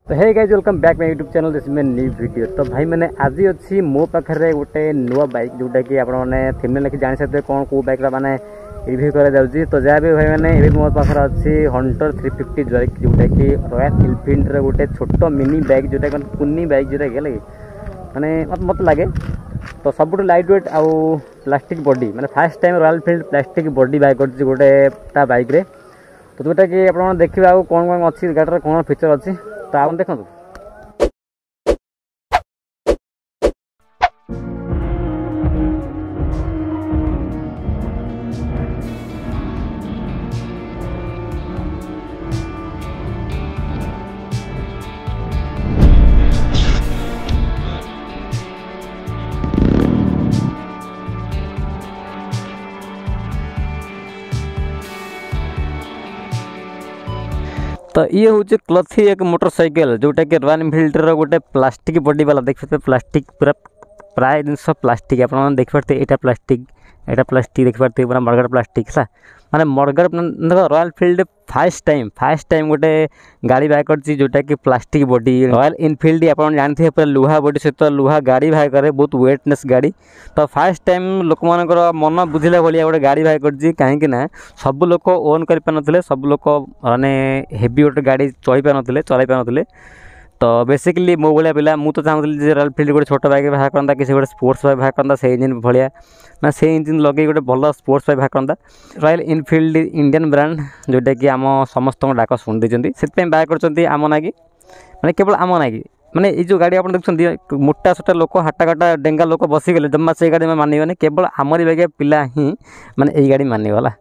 तो hey guys welcome back my YouTube channel this में new video. तो भाई मैंने आज अच्छी मो पाखे गोटे नुआ बाइक जोटा कि आपने थंबनेल लिखि जानि सकते कौन को बाइक माने रिव्यू करा जाउची। तो जहाँ भी भाई मैंने ये मो पाखे अच्छी हंटर 350 बाइक जोटा कि रॉयल एनफील्ड गोटे छोट मिनी बाइक जोटा कुनी बाइक जोटा कि माने मत लगे। तो सब लाइट वेट आउ प्लास्टिक बॉडी माने first time royal Enfield plastic body bike कर गोटे ता बाइक रे। तो जोटा कि आप देखिए कौन कौन अच्छी गाड़ी कौन फीचर अच्छी तो आप देखो। तो ये हूँ क्लथी एक मोटरसाइकेल जोटा कि रॉयल एनफील्ड गोटे प्लास्टिक बॉडी वाला देखते प्लास्टिक पूरा प्राय जिन प्लास्टिक आप देखिए यहाँ प्लास्टिक यहाँ प्लास्टिक देखिए पूरा मडगाड़ प्लास्टिक सा माने mudguard royal Enfield fast time गोटे गाड़ी बाहर कर जोटा कि प्लास्टिक बॉडी रॉयल एनफील्ड आप जानते पूरा लुहा बॉडी सहित लुहा गाड़ी बाहर करे बहुत वेटनेस गाड़ी। तो फास्ट टाइम लोक मान मन बुझिला भाया गोटे गाड़ी बाहर कर कहीं सब लोग ओन कर सब लोग माने हेवी गोटे गाड़ी चलाई पार। तो बेसिकली मो भाया पिला मुझे चाहूँगी रॉयल एनफील्ड गोटे छोट बाइक बाहर करता कि गोटे स्पोर्ट्स बाइक बाहर करता से इंजिन भाया ना से इंजिन लगे गोटे भल स्पोर्ट्स बाइक बाहर करता। रॉयल एनफील्ड इंडियन ब्रांड जोटा कि आम समस्त डाक शुणी देती से बाहर करम ना कि मैंने केवल आम ना कि मैंने ये जो गाड़ी आप देखते मोटा सोटा लोक हाटा काटा डेंगा लोक बसीगले जमा से गाड़ी मानवे केवल आमरी बाइक पिला ही मैंने यही गाड़ी मानगला।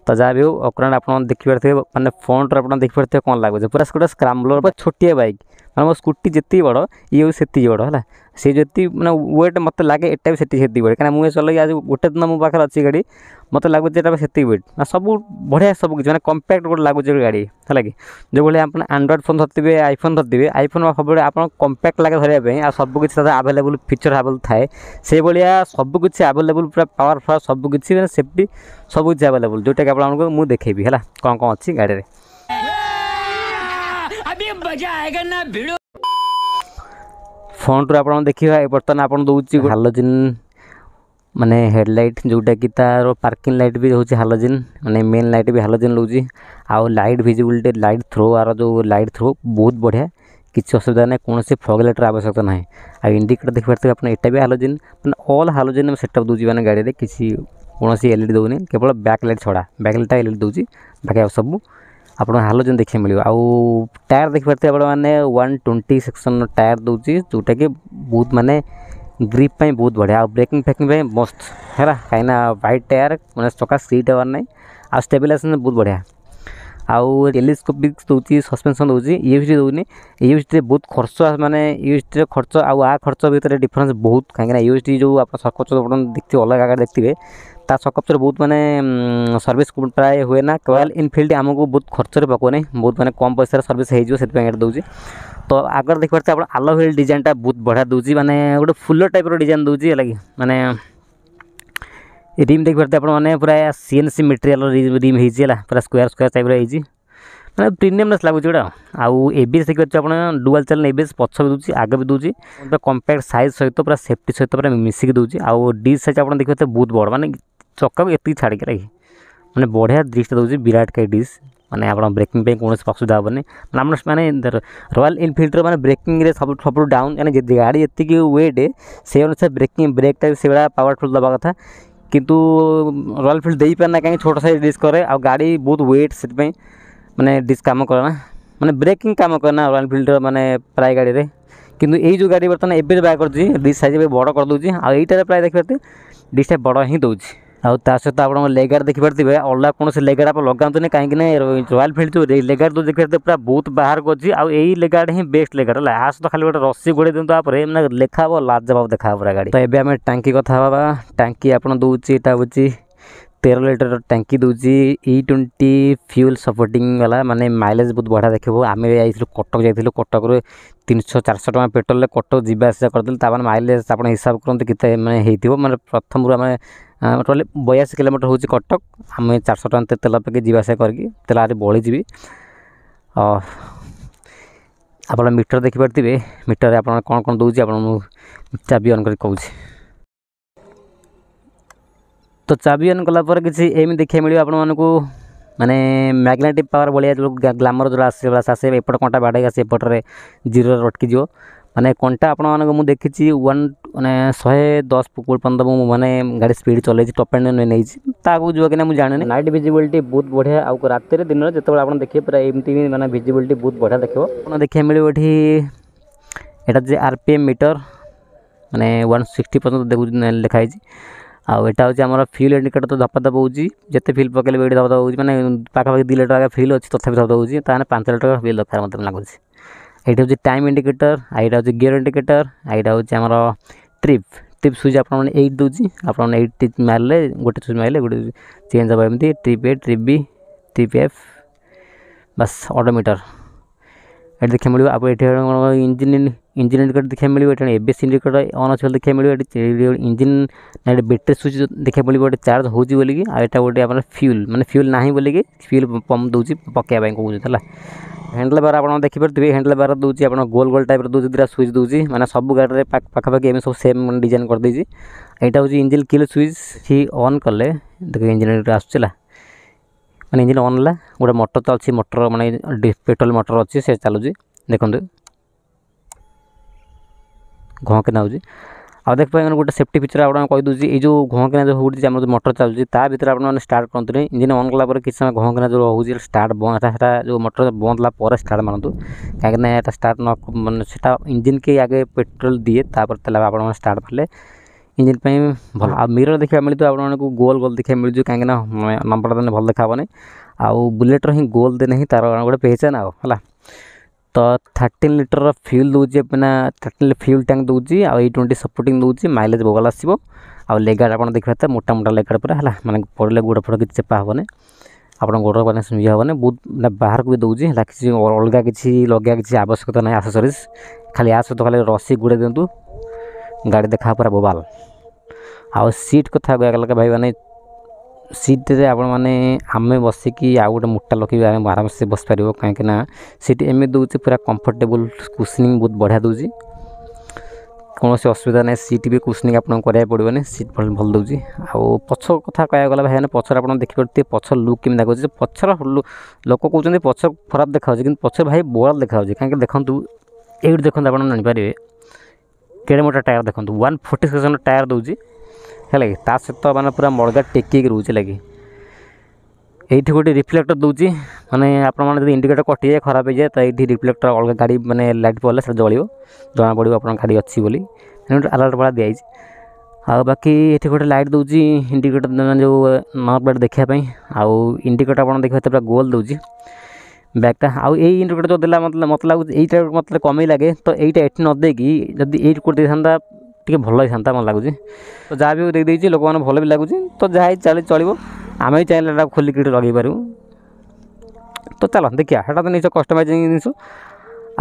तो जहाँ भी हो अक्रांड आप देखिए मैंने फ्रंट आप देखिए कौन लगुच पूरा गोटे स्क्रैम्बलर छोटिया बाइक मैं मो स्कूटी जी बड़ ये से बड़ है सी जी मैंने वेट मत लगे एटा भी से बड़े कहीं मुझे चल आज गोटे दिन मो पाखे अच्छी गाड़ी मत लगुच से वेट सब बढ़िया सब किसी मैंने कम्पैक्ट गोटे लगुच गाड़ी है कि जो भाई आप एंड्रॉइड फोन धरते आईफोन धरते आईफोन सब आप कम्पैक्ट लगे धरवाई आ सबकि आवेलेबल फीचर आवेलेबल थाए से भाया सबकि आवेलेबल पूरा पावर फावर सबकि मैंने सेफ्टी सबकि आवेलेबल जोटा कि आपको मुझे देखेबी है कौन कौन अच्छी गाड़ी में। फ्रंट रू आप देखिए बर्तमान आप दूसरी हालोजिन माने हेडलाइट जोटा कि तार पार्किंग लाइट भी हूँ हालोजिन माने मेन लाइट भी हालोजिन लूँ आउ लाइट विजिबिलिटी लाइट थ्रो आर जो लाइट थ्रो बहुत बढ़िया किसी असुविधा ना कौन से फॉग लाइटर आवश्यकता ना आ इंडिकेटर देखिए आप यहाँ भी हालोजिन मैंने ऑल हालोजिन सेटअप दूसरी मैंने गाड़ी में किसी कौन एलईडी दौनी केवल बैक लाइट छड़ा बैक लाइट एलईडी दूसरी बाकी सब आप हालोजन देखने मिले। आउ टायर देखिए आप मैंने 120 सेक्शन टायर दूसरी जोटा कि बहुत माने ग्रिप पे बहुत बढ़िया आ ब्रेकिंग फैकिंग मस्त है कहीं व्हाइट टायर मैंने चका सीट हबार ना आ स्टेबिलाइजेशन बहुत बढ़िया आउ टेलीस्कोपिक दूसरी सस्पेंशन दूसरी यूएसडी दूनी यूएसडी बहुत खर्च माने यूएसडी खर्च आ खर्च भितर डिफरेंस बहुत कहीं यूएसडी जो आप सकच देखते अलग आगे देखते ता सकप्चर बहुत माने सर्विस प्राय हुए ना रॉयल एनफील्ड आमको बहुत खर्च पकौना बहुत माने कम पैसा सर्विस हो दूसरी। तो आगर देखिए आप आलो व्हील डिजाइनटा बहुत बढ़िया दूसरी माने गोटे फुल टाइप डिजाइन दूसरी है कि माने रिम देखिए आप पूरा सीएनसी मटेरियल रिम है पूरा स्क्वायर स्क्वायर टाइप रही मैंने प्रीमियमनेस लगुच गोटा आउ एबीएस देखिए आप डुअल चैनल एबीएस पछ भी दूसरी आगे भी दूसरी पूरा कम्पैक्ट साइज सहित पूरा सेफ्टी सहित पूरा मिसिक दूसरी आउ डिश साइज आप देखिए बहुत बड़ माने चक्का को एति छाड़ी लगे मैंने बढ़िया डिशटा दूसरी विराट का डिश मैंने आप ब्रेकिंग पे कौन असुविधा हेनी मैंने रॉयल एनफील्ड मैंने ब्रेकिंग सब सब डाउन यानी गाड़ी जी वेट से अनुसार ब्रेकिंग ब्रेकटा से भाया पावरफुल दवा कथा किंतु रॉयल एनफील्ड दे पारना कहीं छोटा साइज डिस्क करे आ गाड़ी बहुत वेट से मैंने डिस्क कम करना मैंने ब्रेकिंग कम करना रॉयल एनफील्ड मैंने प्राय गाड़ी में किंतु यही जो गाड़ी बर्तमान एवं बाय कर डिस्क साइज बड़ कर दूसरी आईटार प्राय देखिए डिस्टा बड़ ही दूसरी आउ ता सहित आप लेगार देखिए अलग कौन से लेगार आप लगाते कहीं रॉयल एनफील्ड जो लेगार तो देखिए पूरा बहुत बाहर को अच्छी आउ यही लेगार ही बेस्ट लेगार है आ सहित खाली गोटे रस्सी गोड़े दिखाँ मैंने लेखा हे लाजवाब देखा पूरा गाड़ी। तो ये आम टांकी कथा हाँ टांकी आप दूसरी यहाँ हूँ 13 लीटर टांकी दूसरी E20 फ्यूल सपोर्टिंग वाला माने माइलेज बहुत बढ़िया देखो आम कटक जाइलु कटक 300-400 टका पेट्रोल कटक जावासा करदेल माइलेज आप हिसाब करते केते मैंने मैंने प्रथम आम टोटल 82 किलोमीटर हूँ कटक आम 400 टका तेल पकई जावासा करके तेल आज बढ़ीजी ଆପଣ ମିଟର ଦେଖିପାରୁଥିବେ ମିଟରରେ ଆପଣ କ'ଣ କ'ଣ ଦେଉଛି ଆପଣ ମୁଁ ଚାବି ଅନ୍ କରି କହୁଛି। ତ ଚାବି ଅନ୍ କଲା ପରେ କିଛି ଏମିତି ଦେଖିବାକୁ ମିଳିବ ଆପଣମାନଙ୍କୁ ମାନେ ମ୍ୟାଗ୍ନେଟିକ୍ ପାୱାର ଭଳିଆ ଯେଉଁ ଗ୍ଲାମର ଯେଉଁ ଆସେ ଏପଟ କଣ୍ଟା ବାଡ଼େଇକି ଆସେ ଏପଟରେ ଜିରୋରେ ଅଟକିଯିବ। ମାନେ କଣ୍ଟା ଆପଣମାନଙ୍କୁ ମୁଁ ଦେଖିଛି ମାନେ 110 ପର୍ଯ୍ୟନ୍ତ ମୁଁ ମାନେ ଗାଡ଼ି ସ୍ପିଡ଼ ଚଲେଇଛି ଟପ୍ ଆଣ୍ଡ ନେଇଛି ତା ଆଗକୁ ଯିବ କିନା ମୁଁ ଜାଣିନି। ନାଇଟ୍ ଭିଜିବିଲିଟି ବହୁତ ବଢ଼ିଆ ଆଉ ରାତିରେ ଦିନରେ ଯେତେବେଳେ ଆପଣ ଦେଖିବେ ପୁରା ଏମିତି ମାନେ ଭିଜିବିଲିଟି ବହୁତ ବଢ଼ିଆ ଦେଖିବ। ଆପଣ ଦେଖିବାକୁ ମିଳିବ ଏଠି ଏଇଟା ଯେ RPM ମିଟର ମାନେ 160 ପର୍ଯ୍ୟନ୍ତ ଦେଖୁଛି ଲେଖା ହେଇଛି। ଆଉ ଏଇଟା ହେଉଛି ଆମର ଫ୍ୟୁଲ୍ ଇଣ୍ଡିକେଟର ତ ଧପା ଧପ ହେଉଛି ଯେତେ ଫ୍ୟୁଲ୍ ପକାଇଲେ ବି ଏଠି ଧପା ଧପ ହେଉଛି ମାନେ ପାଖାପାଖି 2 ଲିଟର ଫ୍ୟୁଲ୍ ଅଛି ତଥାପି ଧପା ଧପ ହେଉଛି ତାହେଲେ 5 ଲିଟର ଫ୍ୟୁଲ୍ ଦରକାର ମୋତେ ଲାଗୁଛି। এইটা হচ্ছে টাইম ইন্ডিকেটর আর এটা হচ্ছে গিয়ার ইন্ডিকেটর আর এটা হচ্ছে আমার ট্রিপ সুইচ আপনার এইট দেଉଛି আপনার এইট মারলে গোটে সুইচ মারলে গোটে চেঞ্জ হব এমতি trip a trip B trip F বাস অটোমিଟর এটি দেখা মিলব আপনার এটি ইঞ্জিন ইন্ডিকেটর দেখা মিলব এটি এবিএস ইন্ডিকেটর অন আছে দেখা মিলব এটি ইঞ্জিন না এটি ব্যাটেরি সুইচ দেখা মিলব এটি চার্জ হচ্ছে বলিকি আর এটা গোটে আপনার ফ্यूल মানে ফ্यूल না বলিকি ফ্यूल पंप দেଉଛି পকাইবা ପାଇଁ କହୁଛି ହେଲା। हैंडल बार आप देखिपे हैंडल बार दूसरी आप गोल गोल टाइप दूसरी दुटा स्विच दूसरी मैंने सब गाड़ी में पाखापाखि एम सब सेम डिजाइन कर देती। यहाँ हूँ engine kill switch he on कले देख इंजिन आसला मैंने इंजिन ऑन है गोटे मोटर तो अच्छी मोटर माने पेट्रोल मोटर अच्छी से चलुँ देखते घँ के ना आ देख पाए गोटे सेफ्टी फीचर आपको कहीदे ये जो घँकिना जो हो मोटर चलुची ता भर आप स्टार्ट करते इंजिन ऑन कला किसी समय घँकिना जो हो स्टार्ट बंद जो मोटर बंद है स्टार्ट मारतु कहीं स्टार्ट न मैंने इंजिन के आगे पेट्रोल दिए तापर आप स्टार्ट कले इंजिन भल आ मिरर देखा मिलता आपको गोल गोल देखा मिल कहीं नंबर देने भल देखाबनी आउ बुलेटर ही गोल देने ही तार गोटे पहचान है। तो 13 लिटर फ्यूल दूसरी अपना 13 फ्यूल टैंक दूसरी आ 20 सपोर्टिंग दूसरी माइलेज बगल आसो आ लेगार्ड आप देखा मोटा मोटा लेगार्ड पूरा है मैंने पड़े गोड़ फोड़ किसी चेपा हेनी आप गोड़ मैंने ये हेनी बहुत बाहर को भी दूसरी किसी अलग किसी लगे किसी आवश्यकता ना एक्सेसरीज खाली आ सहित खाली रसी गुड़े दिंतु गाड़ी देखा पूरा बोबाल आ सीट कथा कहला भाई मैंने सीट रे आपण माने आमे बसिकी आ गोटे मोटा लोक भी आराम से बस पार कहीं सीट एम दूसरी पूरा कंफर्टेबल कुशनिंग बहुत बढ़िया दूसरी कौन से असुविधा ना सीट भी कुशनिंग आपको कराया पड़ोनी सीट भल दूसरी आउ पछ कथा कह गला भाई पचर आप देखिए पछ लुक केमी देखा पचर लोक कहते पछ खराब देखा कि पचर भाई बड़ देखा कहीं देखूँ ये देखते आप जानीपारे केड़े मोटा टायर देखो 146 टायर दूसरी है ता सहित मैंने पूरा मड़गा टेक रोचे लगे ये गोटे रिफ्लेक्टर दूसरी माने आप इंडिकेटर कटि जाए खराब हो जाए तो ये रिफ्लेक्टर अलग गाड़ी माने लाइट पड़े से जल जना पड़ो आप गाड़ी अच्छी बोली अलर्ट वाला दिखाई आ बाकी ये गोटे लाइट दूसरी इंडिकेटर जो नंबर प्लेट देखापी आउ इंडिकेटर आप देखा पूरा गोल दूसरी बैगटा आउ ये इंडिकेटर जो देला मतलब लगुच यहीटा मतलब कम लगे तो यहीटा ये न देकी जब ये कोई था टे भल ही था मतलब लगुच तो जहाँ भी देखिए लोक मैंने भल भी लगुच तो जहाँ चल चलो आम भी चाहिए खोलिक लगे पारू तो चलो देखिए है तो निश्चय कस्टमाइजिंग जिन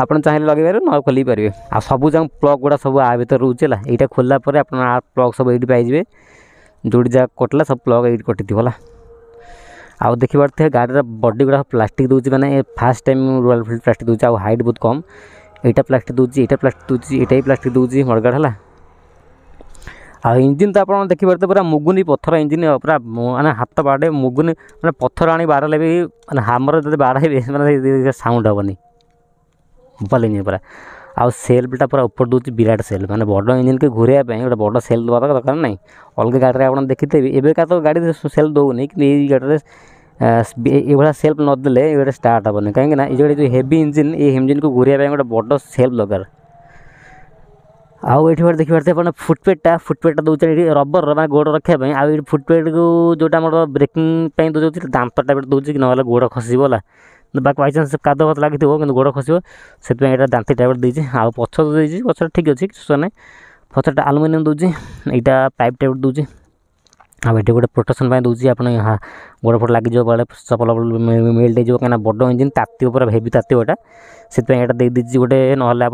आप चाहिए लगे पारे न खोल पारे आ सब जहाँ प्लग गुड़ा सब आ भर रोचे यहाँ खोलला आप प्लग सब ये पाइबे जोड़ी जगह कटला सब प्लग ये कटि थोड़ा आउ देखी पारे गाड़ी बॉडी गुड़ा प्लास्टिक दूसरी मैंने fast time royal Enfield plastic दूसरी आउ हाइट बहुत कम यहाँ प्लास्टिक दूसरी यहाँ प्लास्टिक दूसरी यहाँ प्लास्टिक दूसरी मड़गाड़ है आ इंजिन तो आप देखिए पूरा मुगुनी पत्थर इंजिन पूरा माने हाथ बाड़े मुगुनी मैंने पत्थर आनी बाड़े भी मैंने हामर जो बाड़े मैंने साउंड हेनी भल इंजिन पूरा आउ सेल्फटा पूरा ऊपर दूसरी विराट सेल मैंने बड़ इंजिन के घूरवाई गोटे बड़ सेल दवा दरकार ना अलग गाड़ी आप देखिथे एवं तो गाड़ी सेल दौनी कि गाड़ी ये सेल्फ नदेले ये स्टार्ट हेनी कहीं ये जो हेवी इंजिन ये इंजिन को घूरवाई गोटे बड़ सेल्फ दरकार आउ ये देखिए आप फुटपेटा दूसरे रबर मैं गोड़ रखापी आउ फुटपेट को जोटा मोर ब्रेकिंग दूसरी दांत टाइप दूसरी ना गोड़ खसला बाकी बाई चान्स काद भात लगी कि गोड़ खसो से दांती टाइप देती आउ पछ देती पछ ठीक अच्छे किसी ना पछटा आलुमिनियम दूसरी यहाँ पाइप टाइप दूसरी आउ ये गोटे प्रोटेक्शन दूसरी आप गोड़ फोड़ लगे बड़े चपल मेल्ट हो कहीं बड़ इंजिन ताती पूरा हेवी ताती यहाँ से दे दीजिए गोटे ना आप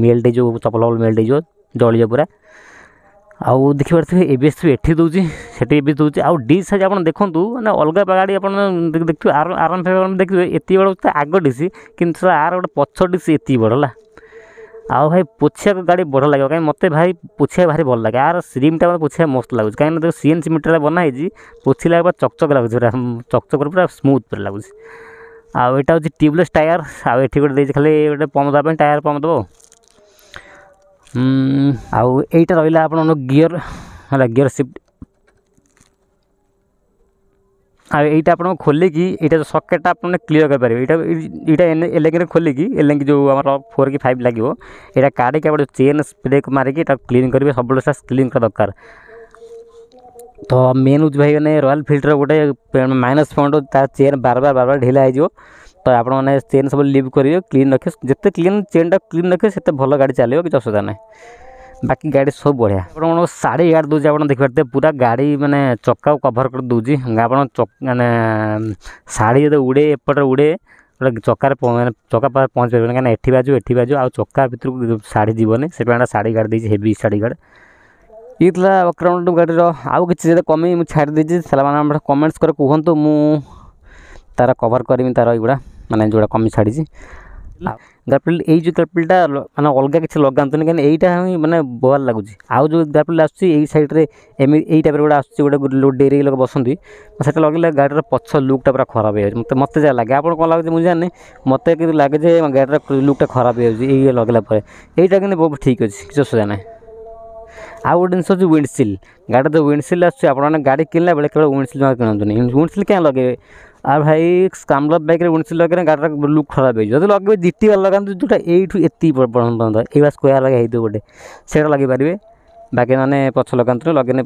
मेल्ट हो चपल मेल्ट हो जलिए पूरा आउ देखिपे एबीएस भी एठी दूची सेठी एबीएस दूची आउ डी साइज आप देखूँ मैंने अलग गाड़ी आप देखिए आराम से देखिए एति बड़ आग डीसी कि आर गोटे पछ डीसी एति बड़ है आउ भाई पोछा गाड़ी बढ़िया लगे कहीं मत भाई पोछा भारी भल लगे यार रिमटा मतलब पोछा मस्त लगुच कहीं सीएनसी मीटर बनाई पोछिला चकचक लगुच पूरा चकचक पूरा स्मूथ पूरा लगुच आउ यहाँ हूँ ट्यूबलेस टायर आउ ये गोटे खाली गोटे पंप देवाई टायर पंप दब आउ एटा रहा आप गियर है गियर शिफ्ट आईटा आप खोलिकी यहाँ सकेट आप क्लीयर करेंगे यहाँ एलेंगी खोलिकी एलेंगी जो आम 4 कि 5 लगे यहाँ काढ़ी आप चेन स्प्रे मारिकी क्लीन करेंगे सब क्लीन कर दरकार तो मेन हूँ भाई मैंने रॉयल फिल्डर गोटे माइनस पॉइंट चेन बार बार ढिला हो तो आप चेन सब लिव करेंगे क्लीन रखे जिते क्लीन चेन टा क्लीन रखे से भल गाड़ी चलो कि असुविधा ना बाकी गाड़ी सब बढ़िया आप साड़ी गाड़ी दूसरी आप देखिए पूरा गाड़ी माने चक्का कभर कर दूसरी आप माने साड़ी जो उड़े एपटे उड़े चक्कर चक्का पास पहुँच पारे कहीं एटी बाजू आ चक्का भर साड़ी जीवन से साड़ी गाड़ी देती हेवी साड़ी गाड़ी ये बैकग्राउंड गाड़ी आउ कि कमी मुझे छाड़ी देती मैंने कमेंट्स कर कहतु मु तार कवर करमी तार युवा माने जोड़ा कमी छाड़ी गार्फिल्ड ये गार्फिल्डा माने अलग किसी लगातुनि कहीं यही माने भल लगुच आउ जो गार्फिल्ड आसुच्ची सैड्रे यही टाइप गोटे आसुच्ची गोटे डेरी लोग बसती से लगे गाड़ी पछ लुकटा पूरा खराब हो मत मत जहाँ लगे आपको कौन लगे मुझे जानी मत लगे गाड़ी लुकटा खराब हो लगला यहीटा कि बहुत ठीक अच्छे किसी असुविधा ना आउ गोटे जिन हूँ विंडसिल गाड़ी जो विंडसिल आसने गाड़ी किनला बेले केवल विंडसिल किणुनी विंडसिल क्या लगे आ भाई स्क्रैम्बलर बाइक विंडसिल लगे गाड़ी लुक खराब हो लगे जीटी वाला लगाते जोटा यू एति पर्यटन ये स्क्वायर लगे गोटे से लगे पारे बाकी मैंने पछ लगाते लगे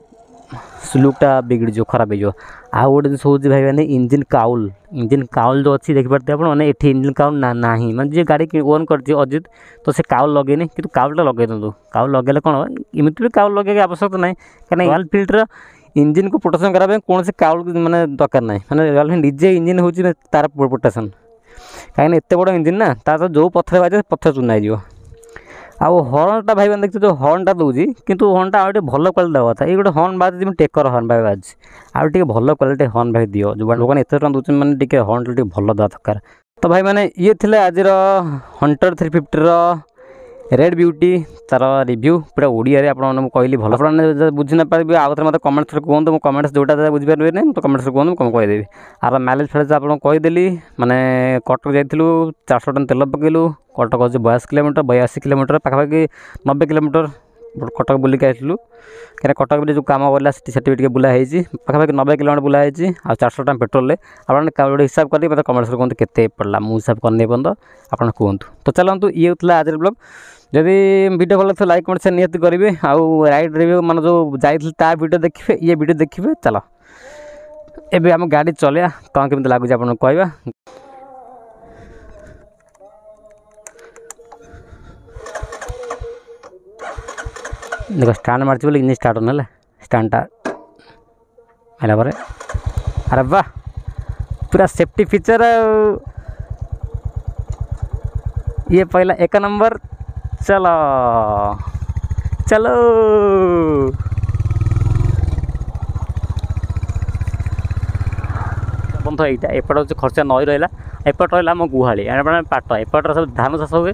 लुकटा बिगड़ खराब हो आउ गोटे जिन हूँ भाई मैंने इंजिन काउल जो अच्छी देखिए आपने ये इंजिन काउल ना मैं जी गाड़ी ओन कर अजित तो से काउल लगेनी कि काउलटा लगे दिखाँ काउल लगे कौन इमती भी काउल लगे आवश्यकता ना कहीं रॉयल फिल्डर इंजिन को प्रोटेक्शन कराया कौन से काउल माने दरकार ना मैंने रॉयल फिल्ड निजे इंजिन हूँ तार प्रोटेक्शन कहीं एत बड़ इंजिन ना तार जो पथर बाजे पथर चुना हो आउ हर्नटा भाई मैंने देखते जो हर्नटा दूसरी किंतु हर्नटा आउ भल क्वालिटी देवा था ये गोटे हर्न बाज टेकर हर्न भाई बाज आउ भल क्वालिटी हर्न भाई दियो जो लोक एत टाँग दूसरे मैंने हर्न टे भल देवा दरकार तो भाई मैंने ये थे आज हंटर 350 रेड ब्यूटी तार रिव्यू पूरा ओडिया रे आपन कहली भल आप बुझी ना पारे आउ थे मतलब कमेंट्स कहूँ मुझे कमेंट्स जोटा बुझीपारे ना तो कमेंट्स कहूँ मुझे कहीदेवी आर माइलेज फाइलेज आप कहीदेली माने कटक जाइलु 400 टन तेल पकईलु कटक हूँ 42 किलोमीटर 82 किलोमीटर पाखापाखि 90 किलोमीटर कटक बुलिक आसलु कहीं कटक जो कम गला से बुलाई पाखापाखि 90 किलोमीटर बुलाई आ 400 टन पेट्रोल आप हिसाब कर मतलब कमेंट्स कहते केते पड़ा मुझे हिसाब करने पर्यंत आप कहतु तो चलतु ये होता आज ब्लॉग जदि वीडियो भल तो लाइक कमेंट शेयर निहत करेंगे आउ राइड रिव्यू मान जो जाइए वीडियो देखिए ये वीडियो देखिए चलो एबे आम गाड़ी चलिया कौन केमती लगुच आप कहवा देख स्टार्ट मार्च बोले इंजिन स्टार्ट होना स्टार्टा आला पर अरे वाह पूरा सेफ्टी फीचर ये पहला 1 नंबर चलो चलो बंध यहाँ एपट हूँ खर्चा नई रहा एपट रहा मो गुहाड़ी पाट एपट सब धान चाष हुए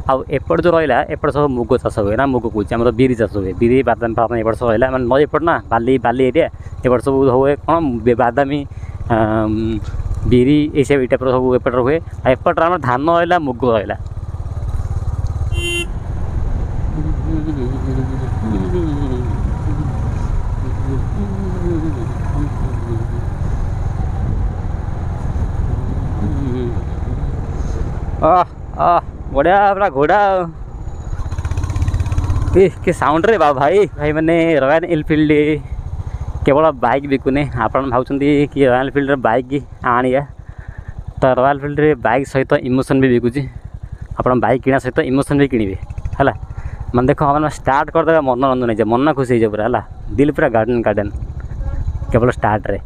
आउ एपट जो रहा एपट सब मुग चाष हुए ना मुग कौच आम बिरी चाष हुए बिरी बादाम फादाम एपट सब रहा मैंने नई एपट ना बाली बाली एरिया एपट सब हुए कौन बादामी बिरी ये सब टाइप सब एपट हुए एपट आम धान रहा मुग रहा बढ़िया पूरा घोड़ा के साउंड रे भाई भाई मैंने रॉयल एनफील्ड केवल बाइक बिकुने आप भावुंट कि रॉयल एनफील्ड बाइक आनिया तो रॉयल एनफील्ड बाइक सहित इमोशन भी बिकुची आप बाइक किना सहित इमोशन भी किणवे है मैंने देख मैंने स्टार्ट करदे मनोरंजन हो मन खुशी हो पूरा है दिल पूरा गार्डन गार्डन केवल स्टार्ट रे